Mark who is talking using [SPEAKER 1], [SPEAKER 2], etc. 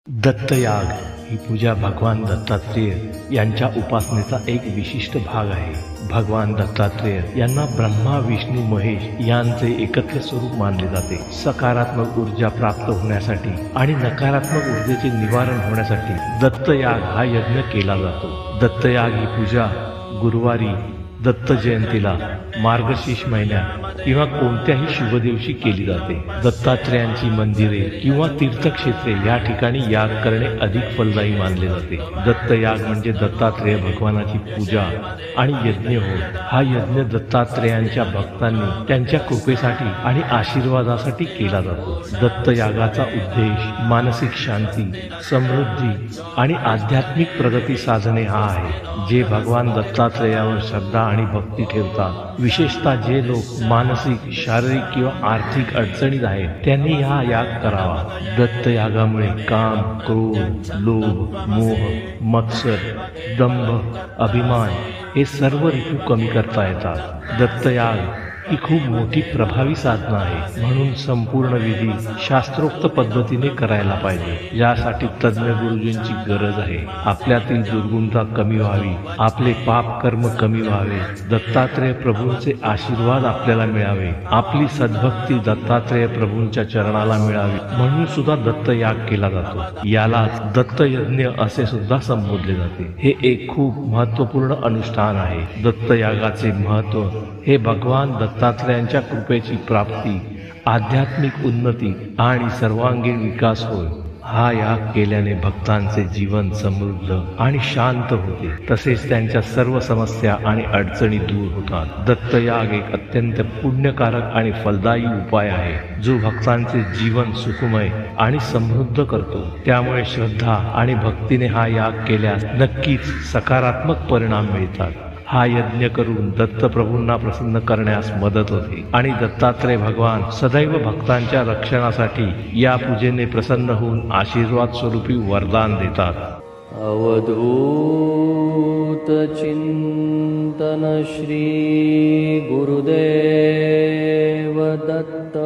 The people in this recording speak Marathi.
[SPEAKER 1] दत्तयाग ही पूजा भगवान दत्तात्रेय यांच्या उपासनेचा एक विशिष्ट भाग आहे। भगवान दत्तात्रेय यांना ब्रह्मा विष्णू महेश यांचे एकत्र स्वरूप मानले जाते। सकारात्मक ऊर्जा प्राप्त होण्यासाठी आणि नकारात्मक ऊर्जेचे निवारण होण्यासाठी दत्तयाग हा यज्ञ केला जातो। दत्तयाग ही पूजा गुरुवारी, दत्त जयंतीला, मार्गशीर्ष महिन्यात किंवा कोणत्याही शुभ दिवशी केली जाते। दत्तात्रेयांची मंदिरे किंवा तीर्थक्षेत्रे या ठिकाणी याग करणे अधिक फलदायी मानले जाते। दत्तयाग म्हणजे दत्तात्रेय भगवानाची पूजा आणि यज्ञ होय। हा यज्ञ दत्तात्रेयांच्या भक्तांनी त्यांच्या कृपेसाठी आणि आशीर्वादासाठी केला जातो। दत्तयागाचा उद्देश मानसिक शांती, समृद्धी आणि आध्यात्मिक प्रगती साधणे हा आहे। जे भगवान दत्तात्रेयावर श्रद्धा आणि भक्ती ठेवतात, विशेषतः जे लोक मानसिक, शारीरिक किंवा आर्थिक अडचणीत आहेत, त्यांनी हा याग करावा। दत्तयागामुळे काम, क्रोध, लोभ, मोह, मत्सर, दंभ, अभिमान हे सर्व ऋतू कमी करता येतात। दत्तयाग ही खूप मोठी प्रभावी साधना आहे, म्हणून संपूर्ण विधी शास्त्रोक्त पद्धतीने करायला पाहिजे। यासाठी तज्ञ गुरुजींची गरज आहे। आपल्यातील दुर्गुणता कमी व्हावी, आपले पाप कर्म कमी व्हावे, दत्तात्रेय प्रभूंचे आशीर्वाद आपल्याला मिळावे, आपली सद्भक्ती दत्तात्रेय प्रभूंच्या चरणाला मिळावी, म्हणून सुद्धा दत्तयाग केला जातो। यालाच दत्तयज्ञ असे सुद्धा संबोधले जाते। हे एक खूप महत्त्वपूर्ण अनुष्ठान आहे। दत्तयागाचे महत्त्व हे भगवान दत्तात्रेयांच्या कृपेची प्राप्ती, आध्यात्मिक उन्नती आणि सर्वांगीण विकास होय। हा याग केल्याने भक्तांचे जीवन समृद्ध आणि शांत होते, तसेच त्यांच्या सर्व समस्या आणि अडचणी दूर होतात। दत्तयाग एक अत्यंत पुण्यकारक आणि फलदायी उपाय आहे, जो भक्तांचे जीवन सुखमय आणि समृद्ध करतो। त्यामुळे श्रद्धा आणि भक्तीने हा याग केल्यास नक्कीच सकारात्मक परिणाम मिळतात। हा यज्ञ करून दत्तप्रभूंना प्रसन्न करण्यास मदत होते आणि दत्तात्रेय भगवान सदैव भक्तांच्या रक्षणासाठी या पूजेने प्रसन्न होऊन आशीर्वाद स्वरूपी वरदान देतात।
[SPEAKER 2] अवधूत चिंतन श्री गुरुदेव दत्त।